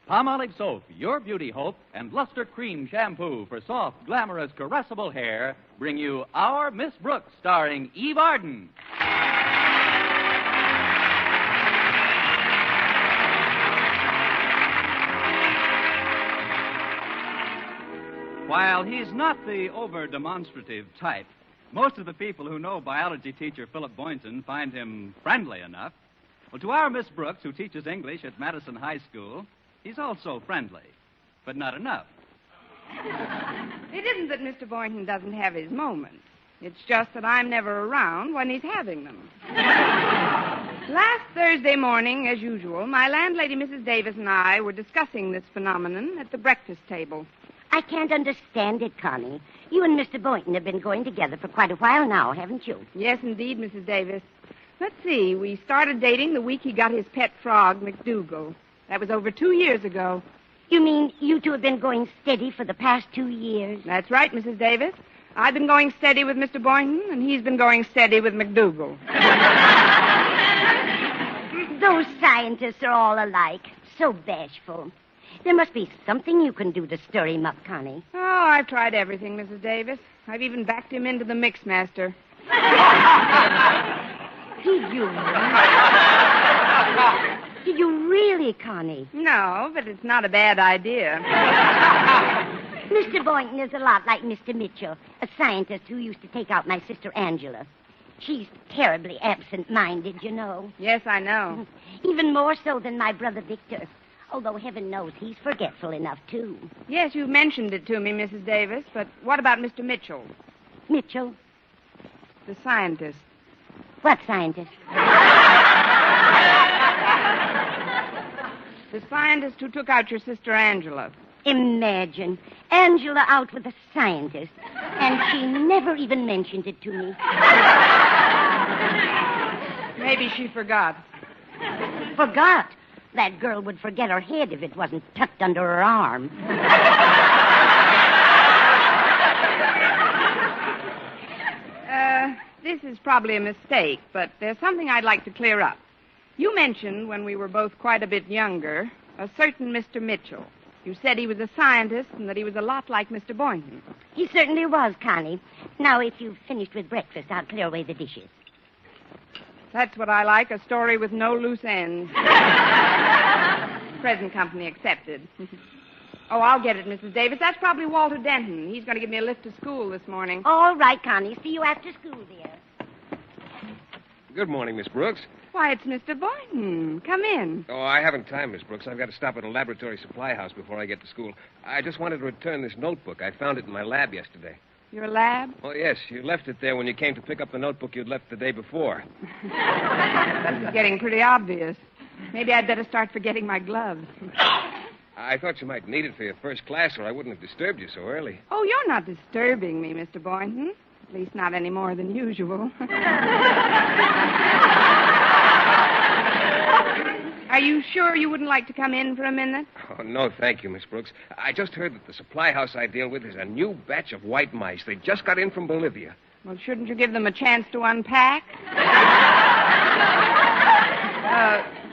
Palmolive Soap, your beauty hope, and Luster Cream Shampoo for soft, glamorous, caressable hair bring you Our Miss Brooks, starring Eve Arden. While he's not the over-demonstrative type, most of the people who know biology teacher Philip Boynton find him friendly enough. Well, to our Miss Brooks, who teaches English at Madison High School, he's also friendly, but not enough. It isn't that Mr. Boynton doesn't have his moments. It's just that I'm never around when he's having them. Last Thursday morning, as usual, my landlady, Mrs. Davis, and I were discussing this phenomenon at the breakfast table. I can't understand it, Connie. You and Mr. Boynton have been going together for quite a while now, haven't you? Yes, indeed, Mrs. Davis. Let's see. We started dating the week he got his pet frog, McDougal. That was over 2 years ago. You mean you two have been going steady for the past 2 years? That's right, Mrs. Davis. I've been going steady with Mr. Boynton, and he's been going steady with McDougal. Those scientists are all alike. So bashful. There must be something you can do to stir him up, Connie. Oh, I've tried everything, Mrs. Davis. I've even backed him into the Mixmaster. Did you? Did you really, Connie? No, but it's not a bad idea. Mr. Boynton is a lot like Mr. Mitchell, a scientist who used to take out my sister Angela. She's terribly absent-minded, you know. Yes, I know. Even more so than my brother Victor. Although heaven knows he's forgetful enough, too. Yes, you mentioned it to me, Mrs. Davis, but what about Mr. Mitchell? Mitchell? The scientist. What scientist? The scientist who took out your sister Angela. Imagine. Angela out with a scientist. And she never even mentioned it to me. Maybe she forgot. Forgot? That girl would forget her head if it wasn't tucked under her arm. This is probably a mistake, but there's something I'd like to clear up. You mentioned, when we were both quite a bit younger, a certain Mr. Mitchell. You said he was a scientist and that he was a lot like Mr. Boynton. He certainly was, Connie. Now, if you've finished with breakfast, I'll clear away the dishes. That's what I like, a story with no loose ends. Present company accepted. Oh, I'll get it, Mrs. Davis. That's probably Walter Denton. He's going to give me a lift to school this morning. All right, Connie. See you after school, dear. Good morning, Miss Brooks. Why, it's Mr. Boynton. Come in. Oh, I haven't time, Miss Brooks. I've got to stop at a laboratory supply house before I get to school. I just wanted to return this notebook. I found it in my lab yesterday. Your lab? Oh, yes. You left it there when you came to pick up the notebook you'd left the day before. This is getting pretty obvious. Maybe I'd better start forgetting my gloves. I thought you might need it for your first class, or I wouldn't have disturbed you so early. Oh, you're not disturbing me, Mr. Boynton. At least not any more than usual. Are you sure you wouldn't like to come in for a minute? Oh, no, thank you, Miss Brooks. I just heard that the supply house I deal with is a new batch of white mice. They just got in from Bolivia. Well, shouldn't you give them a chance to unpack?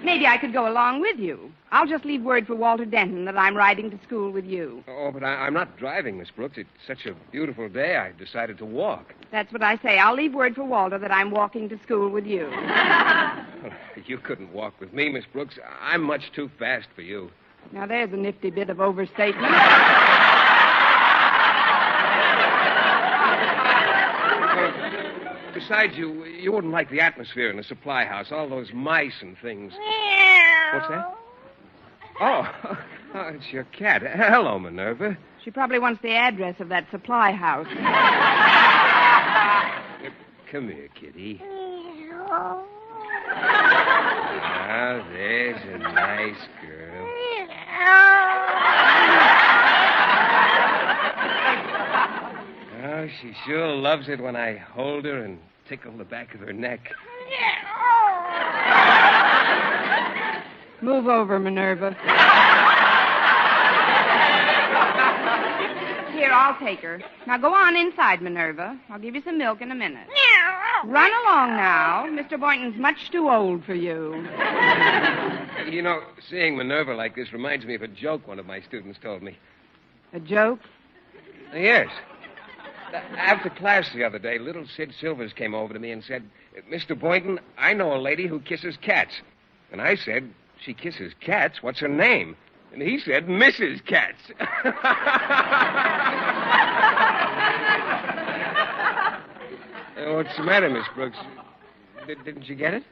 Maybe I could go along with you. I'll just leave word for Walter Denton that I'm riding to school with you. Oh, but I'm not driving, Miss Brooks. It's such a beautiful day, I decided to walk. That's what I say. I'll leave word for Walter that I'm walking to school with you. Well, you couldn't walk with me, Miss Brooks. I'm much too fast for you. Now, there's a nifty bit of overstatement. Besides, you wouldn't like the atmosphere in the supply house, all those mice and things. What's that? Oh, it's your cat. Hello, Minerva. She probably wants the address of that supply house. Come here, kitty. Ah, there's a nice girl. Oh, she sure loves it when I hold her and tickle the back of her neck. Move over, Minerva. Here, I'll take her. Now go on inside, Minerva. I'll give you some milk in a minute. Run along now. Mr. Boynton's much too old for you. You know, seeing Minerva like this reminds me of a joke one of my students told me. A joke? Yes. After class the other day, little Sid Silvers came over to me and said, Mr. Boynton, I know a lady who kisses cats. And I said, she kisses cats? What's her name? And he said, Mrs. Katz. What's the matter, Miss Brooks? Didn't you get it?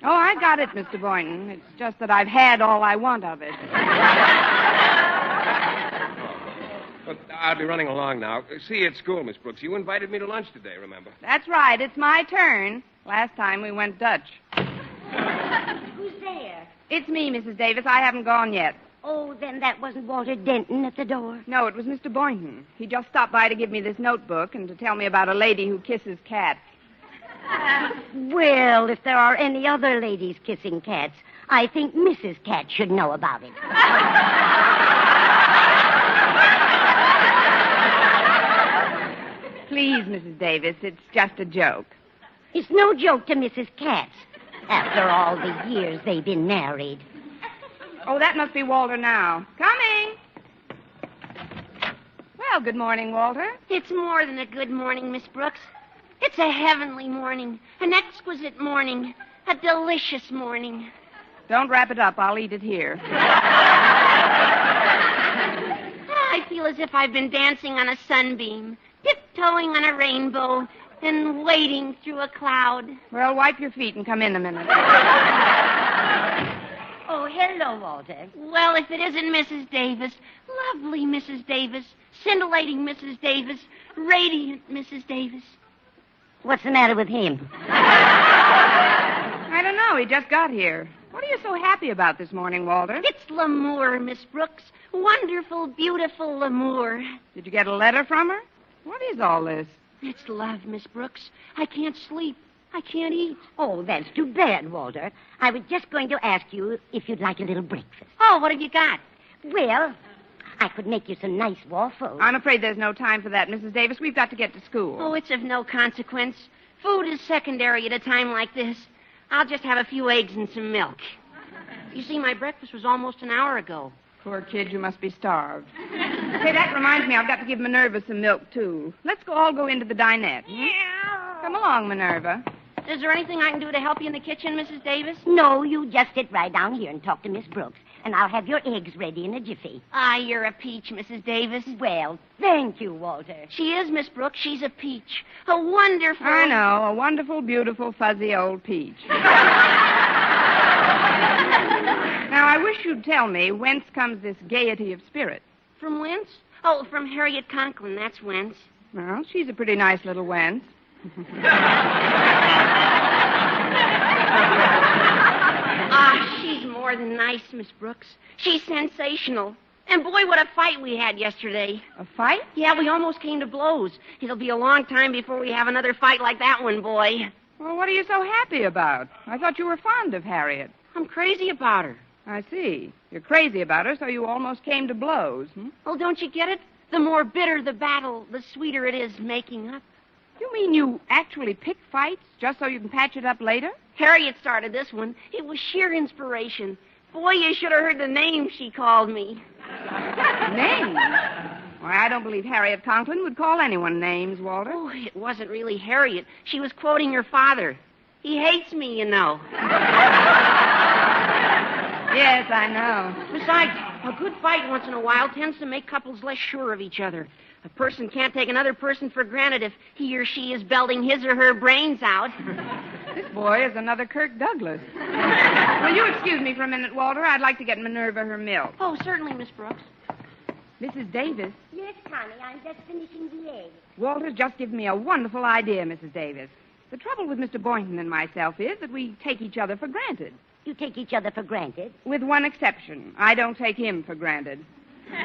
Oh, I got it, Mr. Boynton. It's just that I've had all I want of it. Well, I'll be running along now. See you at school, Miss Brooks. You invited me to lunch today, remember? That's right. It's my turn. Last time we went Dutch. Who's there? It's me, Mrs. Davis. I haven't gone yet. Oh, then that wasn't Walter Denton at the door. No, it was Mr. Boynton. He just stopped by to give me this notebook and to tell me about a lady who kisses cats. Well, if there are any other ladies kissing cats, I think Mrs. Cat should know about it. Please, Mrs. Davis, it's just a joke. It's no joke to Mrs. Katz, after all the years they've been married. Oh, that must be Walter now. Coming. Well, good morning, Walter. It's more than a good morning, Miss Brooks. It's a heavenly morning, an exquisite morning, a delicious morning. Don't wrap it up. I'll eat it here. I feel as if I've been dancing on a sunbeam, tiptoeing on a rainbow, and wading through a cloud. Well, wipe your feet and come in a minute. Oh, hello, Walter. Well, if it isn't Mrs. Davis, lovely Mrs. Davis, scintillating Mrs. Davis, radiant Mrs. Davis. What's the matter with him? I don't know. He just got here. What are you so happy about this morning, Walter? It's l'amour, Miss Brooks. Wonderful, beautiful l'amour. Did you get a letter from her? What is all this? It's love, Miss Brooks. I can't sleep. I can't eat. Oh, that's too bad, Walter. I was just going to ask you if you'd like a little breakfast. Oh, what have you got? Well, I could make you some nice waffles. I'm afraid there's no time for that, Mrs. Davis. We've got to get to school. Oh, it's of no consequence. Food is secondary at a time like this. I'll just have a few eggs and some milk. You see, my breakfast was almost an hour ago. Poor kid, you must be starved. Say, that reminds me, I've got to give Minerva some milk, too. Let's all go into the dinette. Yeah. Come along, Minerva. Is there anything I can do to help you in the kitchen, Mrs. Davis? No, you just sit right down here and talk to Miss Brooks, and I'll have your eggs ready in a jiffy. Ah, you're a peach, Mrs. Davis. Well, thank you, Walter. She is, Miss Brooks. She's a peach. A wonderful... I know, a wonderful, beautiful, fuzzy old peach. Now, I wish you'd tell me whence comes this gaiety of spirit. From whence? Oh, from Harriet Conklin. That's whence. Well, she's a pretty nice little wench. Ah, she's more than nice, Miss Brooks. She's sensational. And boy, what a fight we had yesterday. A fight? Yeah, we almost came to blows. It'll be a long time before we have another fight like that one, boy. Well, what are you so happy about? I thought you were fond of Harriet. I'm crazy about her. I see. You're crazy about her, so you almost came to blows. Oh, don't you get it? The more bitter the battle, the sweeter it is making up. You mean you actually pick fights just so you can patch it up later? Harriet started this one. It was sheer inspiration. Boy, you should have heard the name she called me. Names? Why, I don't believe Harriet Conklin would call anyone names, Walter. Oh, it wasn't really Harriet. She was quoting her father. He hates me, you know. Yes, I know. Besides, a good fight once in a while tends to make couples less sure of each other. A person can't take another person for granted if he or she is belting his or her brains out. This boy is another Kirk Douglas. Will you excuse me for a minute, Walter? I'd like to get Minerva her milk. Oh, certainly, Miss Brooks. Mrs. Davis. Yes, Connie, I'm just finishing the eggs. Walter's just given me a wonderful idea, Mrs. Davis. The trouble with Mr. Boynton and myself is that we take each other for granted. You take each other for granted? With one exception. I don't take him for granted.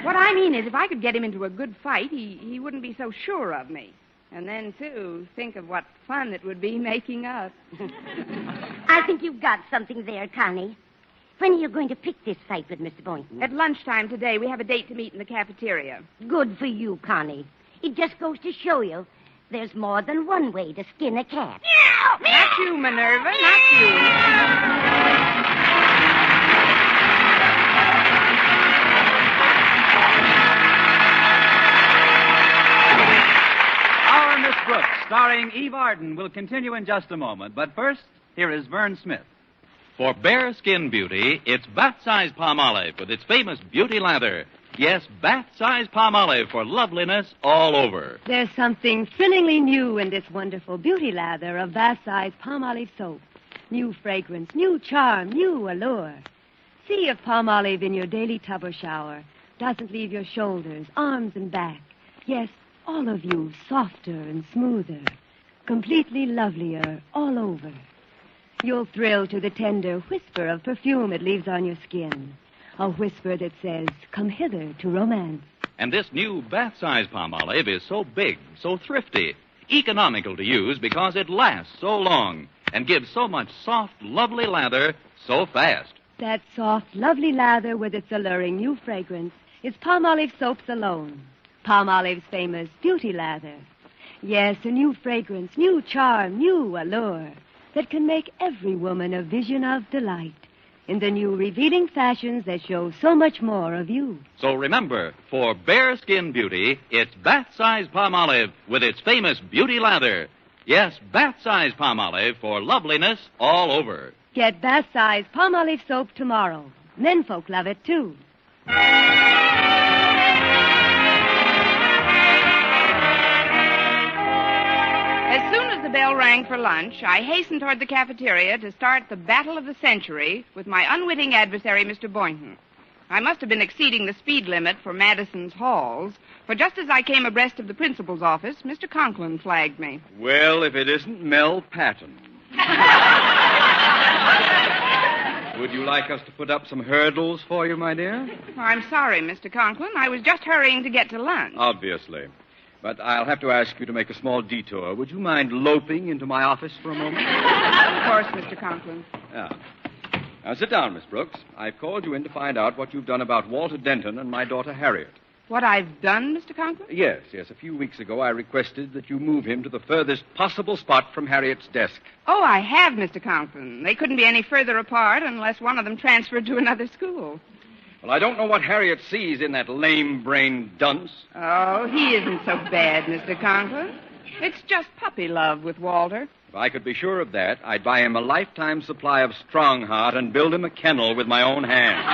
What I mean is, if I could get him into a good fight, he wouldn't be so sure of me. And then, too, think of what fun it would be making up. I think you've got something there, Connie. When are you going to pick this fight with Mr. Boynton? At lunchtime today, we have a date to meet in the cafeteria. Good for you, Connie. It just goes to show you there's more than one way to skin a cat. Not you, Minerva, not you. starring Eve Arden, will continue in just a moment. But first, here is Vern Smith. For bare skin beauty, it's bath-size Palmolive with its famous beauty lather. Yes, bath-size Palmolive for loveliness all over. There's something thrillingly new in this wonderful beauty lather of bath-size Palmolive soap. New fragrance, new charm, new allure. See if Palmolive in your daily tub or shower doesn't leave your shoulders, arms, and back. Yes, all of you softer and smoother, completely lovelier all over. You'll thrill to the tender whisper of perfume it leaves on your skin. A whisper that says, come hither to romance. And this new bath-size Palmolive is so big, so thrifty, economical to use because it lasts so long and gives so much soft, lovely lather so fast. That soft, lovely lather with its alluring new fragrance is Palmolive soaps alone. Palmolive's famous beauty lather. Yes, a new fragrance, new charm, new allure that can make every woman a vision of delight in the new revealing fashions that show so much more of you. So remember, for bare skin beauty, it's bath-size Palmolive with its famous beauty lather. Yes, bath-size Palmolive for loveliness all over. Get bath-size Palmolive soap tomorrow. Menfolk love it, too. As soon as the bell rang for lunch, I hastened toward the cafeteria to start the battle of the century with my unwitting adversary, Mr. Boynton. I must have been exceeding the speed limit for Madison's halls, for just as I came abreast of the principal's office, Mr. Conklin flagged me. Well, if it isn't Mel Patton. Would you like us to put up some hurdles for you, my dear? I'm sorry, Mr. Conklin. I was just hurrying to get to lunch. Obviously. But I'll have to ask you to make a small detour. Would you mind loping into my office for a moment? Of course, Mr. Conklin. Yeah. Now, sit down, Miss Brooks. I've called you in to find out what you've done about Walter Denton and my daughter Harriet. What I've done, Mr. Conklin? Yes. A few weeks ago, I requested that you move him to the furthest possible spot from Harriet's desk. Oh, I have, Mr. Conklin. They couldn't be any further apart unless one of them transferred to another school. Well, I don't know what Harriet sees in that lame-brained dunce. Oh, he isn't so bad, Mr. Conklin. It's just puppy love with Walter. If I could be sure of that, I'd buy him a lifetime supply of Strongheart and build him a kennel with my own hands.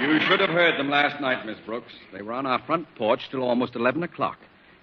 You should have heard them last night, Miss Brooks. They were on our front porch till almost 11 o'clock.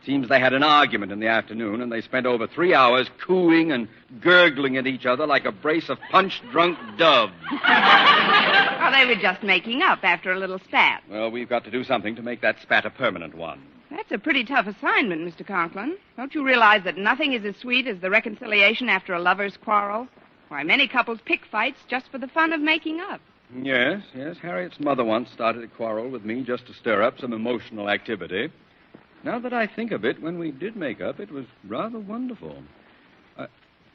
Seems they had an argument in the afternoon, and they spent over 3 hours cooing and gurgling at each other like a brace of punch-drunk doves. Oh, they were just making up after a little spat. Well, we've got to do something to make that spat a permanent one. That's a pretty tough assignment, Mr. Conklin. Don't you realize that nothing is as sweet as the reconciliation after a lover's quarrel? Why, many couples pick fights just for the fun of making up. Yes. Harriet's mother once started a quarrel with me just to stir up some emotional activity. Now that I think of it, when we did make up, it was rather wonderful.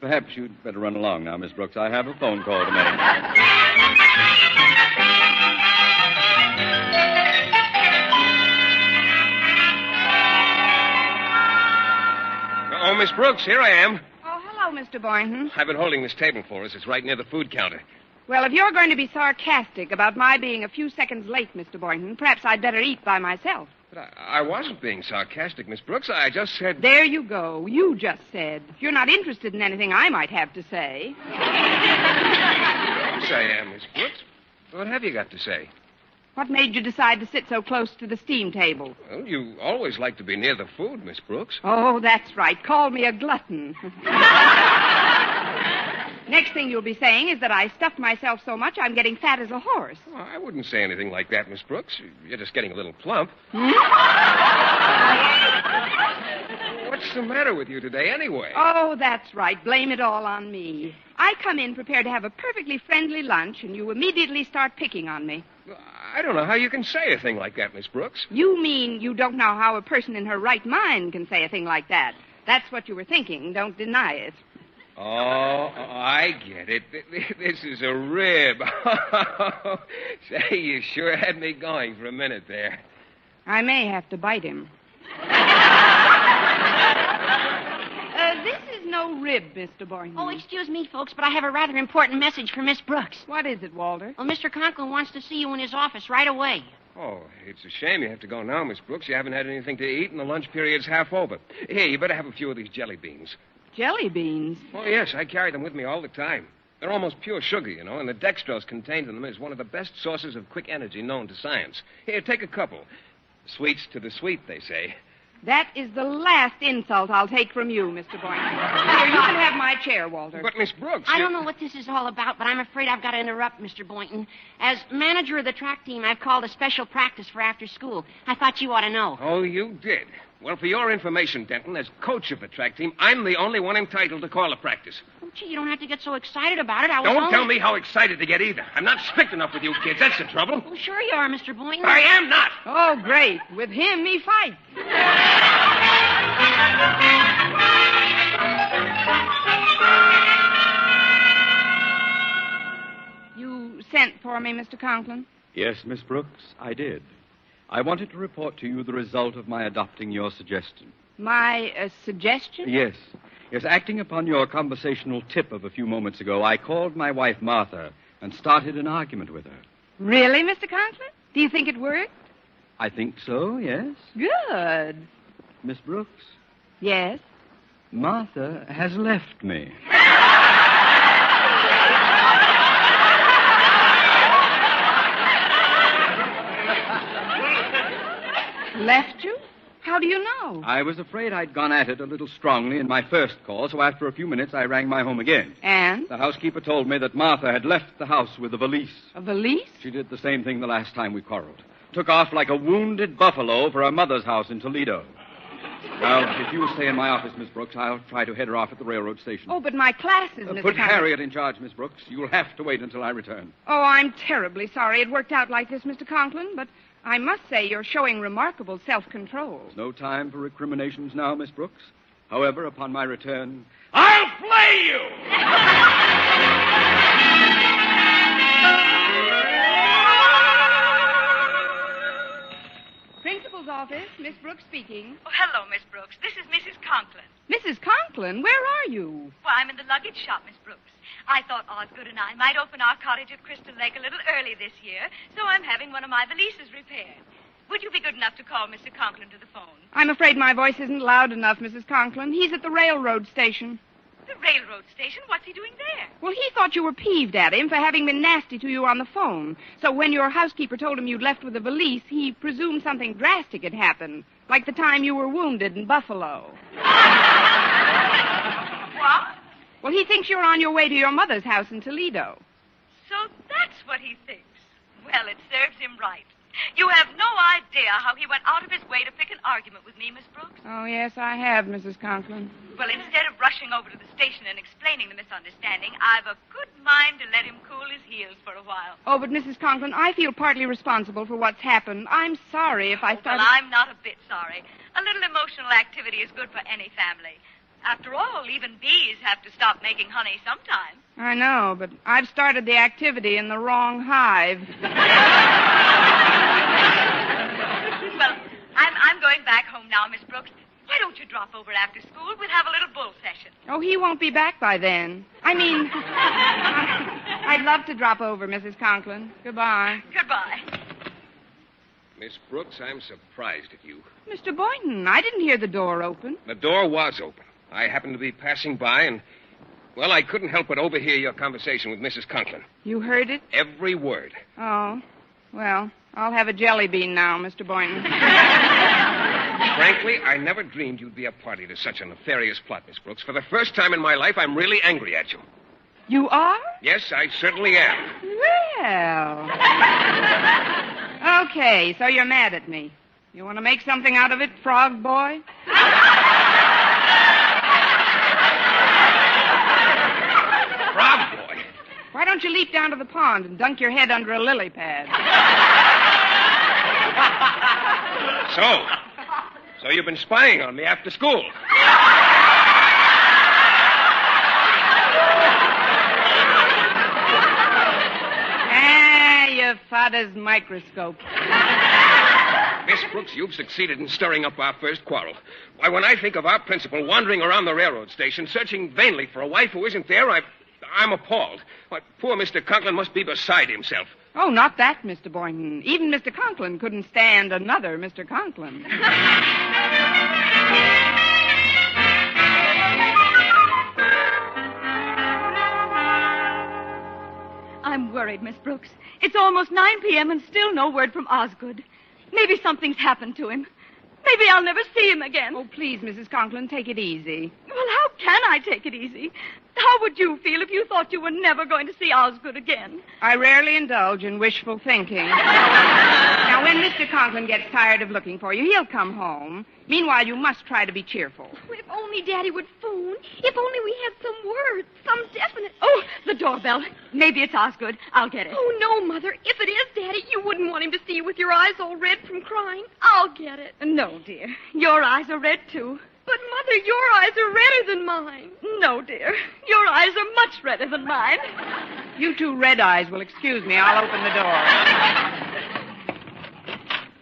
Perhaps you'd better run along now, Miss Brooks. I have a phone call to make. Oh, Miss Brooks, here I am. Oh, hello, Mr. Boynton. I've been holding this table for us. It's right near the food counter. Well, if you're going to be sarcastic about my being a few seconds late, Mr. Boynton, perhaps I'd better eat by myself. But I wasn't being sarcastic, Miss Brooks. I just said... There you go. You just said. You're not interested in anything I might have to say. Of course I am, Miss Brooks. What have you got to say? What made you decide to sit so close to the steam table? Well, you always like to be near the food, Miss Brooks. Oh, that's right. Call me a glutton. Next thing you'll be saying is that I stuffed myself so much I'm getting fat as a horse. Oh, I wouldn't say anything like that, Miss Brooks. You're just getting a little plump. What's the matter with you today, anyway? Oh, that's right. Blame it all on me. I come in prepared to have a perfectly friendly lunch, and you immediately start picking on me. I don't know how you can say a thing like that, Miss Brooks. You mean you don't know how a person in her right mind can say a thing like that. That's what you were thinking. Don't deny it. Oh, I get it. This is a rib. Say, you sure had me going for a minute there. I may have to bite him. This is no rib, Mr. Boynton. Oh, excuse me, folks, but I have a rather important message for Miss Brooks. What is it, Walter? Well, Mr. Conklin wants to see you in his office right away. Oh, it's a shame you have to go now, Miss Brooks. You haven't had anything to eat, and the lunch period's half over. Here, you better have a few of these jelly beans. Jelly beans? Oh, yes, I carry them with me all the time. They're almost pure sugar, you know, and the dextrose contained in them is one of the best sources of quick energy known to science. Here, take a couple. Sweets to the sweet, they say. That is the last insult I'll take from you, Mr. Boynton. Here, you can have my chair, Walter. But, Miss Brooks... I don't know what this is all about, but I'm afraid I've got to interrupt, Mr. Boynton. As manager of the track team, I've called a special practice for after school. I thought you ought to know. Oh, you did? Well, for your information, Denton, as coach of the track team, I'm the only one entitled to call a practice. Oh, gee, you don't have to get so excited about it. Don't tell me how excited to get either. I'm not strict enough with you kids. That's the trouble. Well, sure you are, Mr. Boynton. I am not. Oh, great. With him, he fights. You sent for me, Mr. Conklin? Yes, Miss Brooks, I did. I wanted to report to you the result of my adopting your suggestion. My suggestion? Yes. Yes, acting upon your conversational tip of a few moments ago, I called my wife, Martha, and started an argument with her. Really, Mr. Conklin? Do you think it worked? I think so, yes. Good. Miss Brooks, Yes? Martha has left me. Left you? How do you know? I was afraid I'd gone at it a little strongly in my first call, so after a few minutes I rang my home again. And? The housekeeper told me that Martha had left the house with a valise. A valise? She did the same thing the last time we quarreled. Took off like a wounded buffalo for her mother's house in Toledo. Now, if you will stay in my office, Miss Brooks, I'll try to head her off at the railroad station. Oh, but my classes, Mr. Put Conklin. Harriet in charge, Miss Brooks. You'll have to wait until I return. Oh, I'm terribly sorry it worked out like this, Mr. Conklin, but I must say you're showing remarkable self-control. There's no time for recriminations now, Miss Brooks. However, upon my return, I'll flay you! Principal's office, Miss Brooks speaking. Oh, hello, Miss Brooks. This is Mrs. Conklin. Mrs. Conklin, where are you? Well, I'm in the luggage shop, Miss Brooks. I thought Osgood and I might open our cottage at Crystal Lake a little early this year, so I'm having one of my valises repaired. Would you be good enough to call Mr. Conklin to the phone? I'm afraid my voice isn't loud enough, Mrs. Conklin. He's at the railroad station. The railroad station? What's he doing there? Well, he thought you were peeved at him for having been nasty to you on the phone. So when your housekeeper told him you'd left with a valise, he presumed something drastic had happened, like the time you were wounded in Buffalo. What? Well, he thinks you're on your way to your mother's house in Toledo. So that's what he thinks. Well, it serves him right. You have no idea how he went out of his way to pick an argument with me, Miss Brooks. Oh, yes, I have, Mrs. Conklin. Well, instead of rushing over to the station and explaining the misunderstanding, I've a good mind to let him cool his heels for a while. Oh, but Mrs. Conklin, I feel partly responsible for what's happened. I'm sorry if I started... Well, I'm not a bit sorry. A little emotional activity is good for any family. After all, even bees have to stop making honey sometime. I know, but I've started the activity in the wrong hive. Well, I'm going back home now, Miss Brooks. Why don't you drop over after school? We'll have a little bull session. Oh, he won't be back by then. I mean, I'd love to drop over, Mrs. Conklin. Goodbye. Goodbye. Miss Brooks, I'm surprised at you. Mr. Boynton, I didn't hear the door open. The door was open. I happened to be passing by, and, well, I couldn't help but overhear your conversation with Mrs. Conklin. You heard it? Every word. Oh, well, I'll have a jelly bean now, Mr. Boynton. Frankly, I never dreamed you'd be a party to such a nefarious plot, Miss Brooks. For the first time in my life, I'm really angry at you. You are? Yes, I certainly am. Well. Okay, so you're mad at me. You want to make something out of it, frog boy? Frog boy? Why don't you leap down to the pond and dunk your head under a lily pad? So you've been spying on me after school. Your father's microscope. Miss Brooks, you've succeeded in stirring up our first quarrel. Why, when I think of our principal wandering around the railroad station, searching vainly for a wife who isn't there, I'm appalled. Why, poor Mr. Conklin must be beside himself. Oh, not that, Mr. Boynton. Even Mr. Conklin couldn't stand another Mr. Conklin. I'm worried, Miss Brooks. It's almost 9 p.m. and still no word from Osgood. Maybe something's happened to him. Maybe I'll never see him again. Oh, please, Mrs. Conklin, take it easy. Well, how can I take it easy? How would you feel if you thought you were never going to see Osgood again? I rarely indulge in wishful thinking. Now, when Mr. Conklin gets tired of looking for you, he'll come home. Meanwhile, you must try to be cheerful. If only Daddy would phone. If only we had some word, some definite... Oh, the doorbell. Maybe it's Osgood. I'll get it. Oh, no, Mother. If it is Daddy, you wouldn't want him to see you with your eyes all red from crying. I'll get it. No, dear. Your eyes are red, too. But, Mother, your eyes are redder than mine. No, dear. Your eyes are much redder than mine. You two red eyes will excuse me. I'll open the door.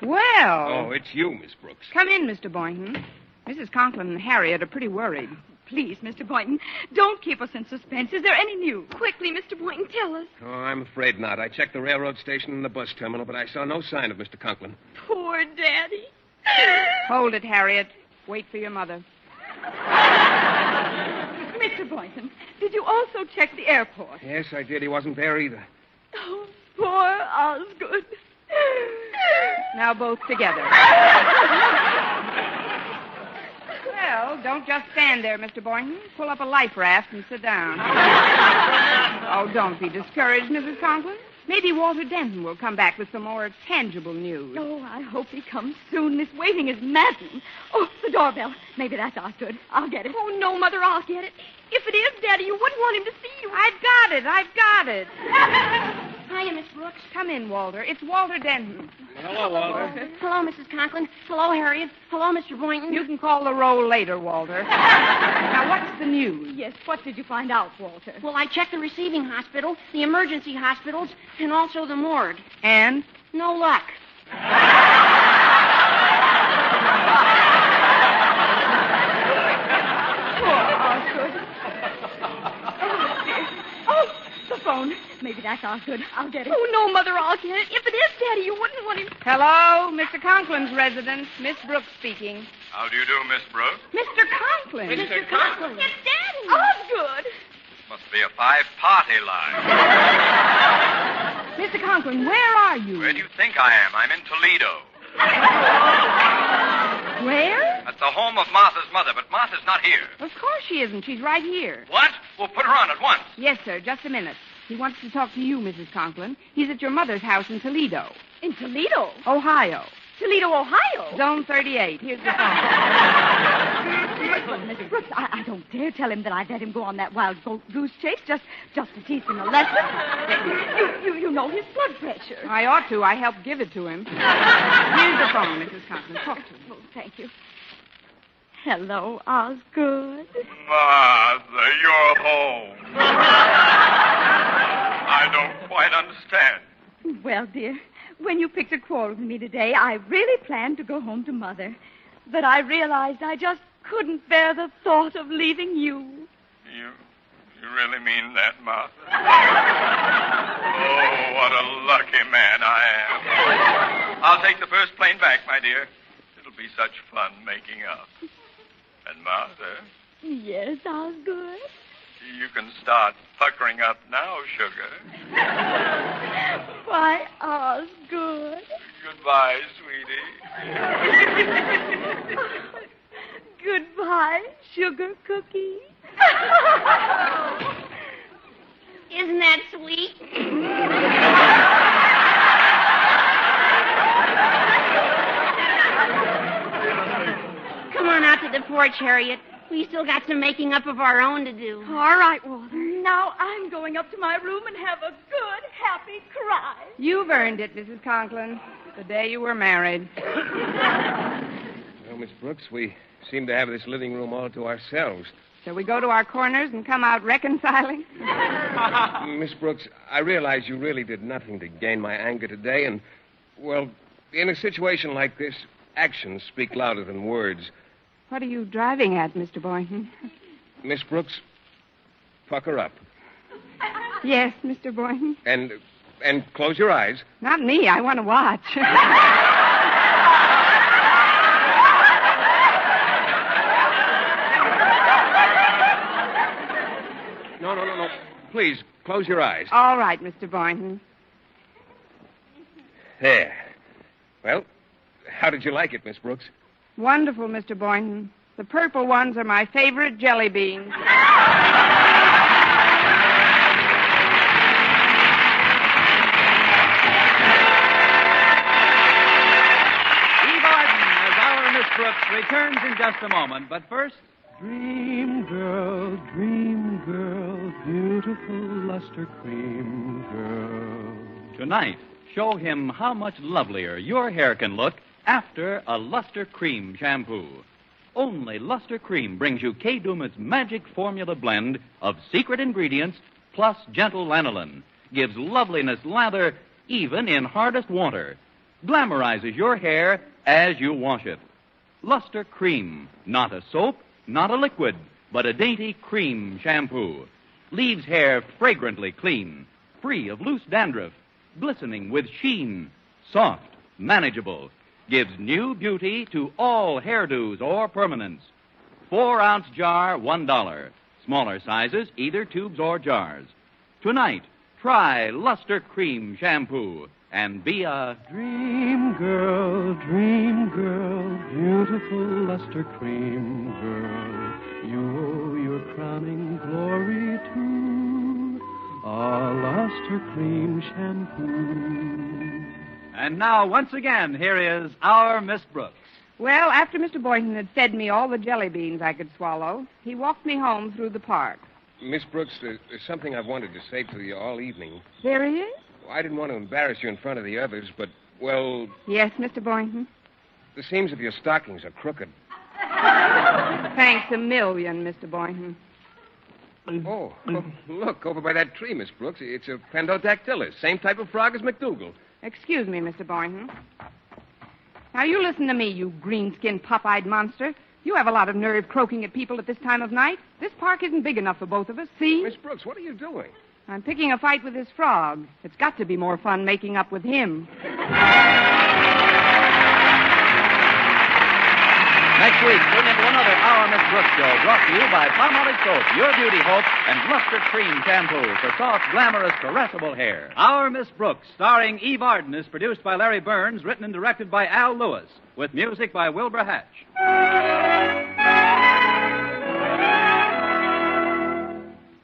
Well. Oh, it's you, Miss Brooks. Come in, Mr. Boynton. Mrs. Conklin and Harriet are pretty worried. Please, Mr. Boynton, don't keep us in suspense. Is there any news? Quickly, Mr. Boynton, tell us. Oh, I'm afraid not. I checked the railroad station and the bus terminal, but I saw no sign of Mr. Conklin. Poor Daddy. Hold it, Harriet. Wait for your mother. Mr. Boynton, did you also check the airport? Yes, I did. He wasn't there either. Oh, poor Osgood. Now both together. Well, don't just stand there, Mr. Boynton. Pull up a life raft and sit down. Oh, don't be discouraged, Mrs. Conklin. Maybe Walter Denton will come back with some more tangible news. Oh, I hope he comes soon. This waiting is maddening. Oh, the doorbell. Maybe that's Osgood. I'll get it. Oh, no, Mother, I'll get it. If it is Daddy, you wouldn't want him to see you. I've got it. Hiya, Miss Brooks. Come in, Walter. It's Walter Denton. Hello, Walter. Hello, Mrs. Conklin. Hello, Harriet. Hello, Mr. Boynton. You can call the roll later, Walter. Now, what's the news? Yes, what did you find out, Walter? Well, I checked the receiving hospital, the emergency hospitals, and also the morgue. And? No luck. Phone. Maybe that's Osgood. I'll get it. Oh, no, Mother, I'll get it. If it is Daddy, you wouldn't want him... Hello, Mr. Conklin's residence. Miss Brooks speaking. How do you do, Miss Brooks? Mr. Conklin. Mr. Conklin. It's Daddy. Osgood. Must be a 5-party line. Mr. Conklin, where are you? Where do you think I am? I'm in Toledo. Where? At the home of Martha's mother, but Martha's not here. Of course she isn't. She's right here. What? Well, put her on at once. Yes, sir. Just a minute. He wants to talk to you, Mrs. Conklin. He's at your mother's house in Toledo. In Toledo? Ohio. Toledo, Ohio? Zone 38. Here's the phone. But, Miss Brooks, I don't dare tell him that I let him go on that wild goose chase just to teach him a lesson. You know his blood pressure. I ought to. I helped give it to him. Here's the phone, Mrs. Conklin. Talk to him. Oh, thank you. Hello, Osgood. Martha, you're home. I don't quite understand. Well, dear, when you picked a quarrel with me today, I really planned to go home to Mother. But I realized I just couldn't bear the thought of leaving you. You really mean that, Martha? Oh, what a lucky man I am. I'll take the first plane back, my dear. It'll be such fun making up. And, Martha? Yes, Osgood? You can start puckering up now, sugar. Why, Osgood? Goodbye, sweetie. Goodbye, sugar cookie. Isn't that sweet? Come on out to the porch, Harriet. We still got some making up of our own to do. All right, Walter. Now I'm going up to my room and have a good, happy cry. You've earned it, Mrs. Conklin. The day you were married. Well, Miss Brooks, we seem to have this living room all to ourselves. Shall we go to our corners and come out reconciling? Miss Brooks, I realize you really did nothing to gain my anger today, and, well, In a situation like this, actions speak louder than words. What are you driving at, Mr. Boynton? Miss Brooks, pucker up. Yes, Mr. Boynton. And close your eyes. Not me. I want to watch. No. Please, close your eyes. All right, Mr. Boynton. There. Well, how did you like it, Miss Brooks? Wonderful, Mr. Boynton. The purple ones are my favorite jelly beans. Eve Arden as our Miss Brooks returns in just a moment, but first... Dream girl, beautiful luster cream girl. Tonight, show him how much lovelier your hair can look after a Luster Cream shampoo. Only Luster Cream brings you Kay Daumit's magic formula blend of secret ingredients plus gentle lanolin. Gives loveliness lather even in hardest water. Glamorizes your hair as you wash it. Luster Cream, not a soap, not a liquid, but a dainty cream shampoo. Leaves hair fragrantly clean, free of loose dandruff, glistening with sheen, soft, manageable. Gives new beauty to all hairdos or permanents. 4-ounce jar, $1. Smaller sizes, either tubes or jars. Tonight, try Luster Cream Shampoo and be a Dream girl, beautiful luster cream girl. You owe your crowning glory to a luster cream shampoo. And now, once again, here is our Miss Brooks. Well, after Mr. Boynton had fed me all the jelly beans I could swallow, he walked me home through the park. Miss Brooks, there's something I've wanted to say to you all evening. There he is? Well, I didn't want to embarrass you in front of the others, but, well... Yes, Mr. Boynton? The seams of your stockings are crooked. Thanks a million, Mr. Boynton. Oh, look, over by that tree, Miss Brooks. It's a Pendodactylus, same type of frog as McDougal. Excuse me, Mr. Boynton. Now, you listen to me, you green-skinned, pop-eyed monster. You have a lot of nerve croaking at people at this time of night. This park isn't big enough for both of us, see? Miss Brooks, what are you doing? I'm picking a fight with this frog. It's got to be more fun making up with him. Next week, tune into another Our Miss Brooks show brought to you by Palmolive Soap, Your Beauty Hope, and Luster Cream Shampoo for soft, glamorous, caressable hair. Our Miss Brooks, starring Eve Arden, is produced by Larry Burns, written and directed by Al Lewis, with music by Wilbur Hatch.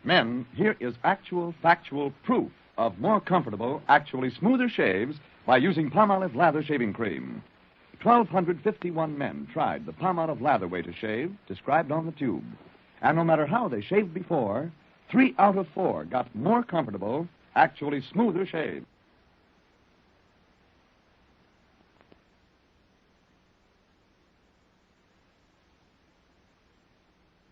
Men, here is actual, factual proof of more comfortable, actually smoother shaves by using Palmolive Lather Shaving Cream. 1,251 men tried the Palmolive Lather way to shave, described on the tube. And no matter how they shaved before, 3 out of 4 got more comfortable, actually smoother shaves.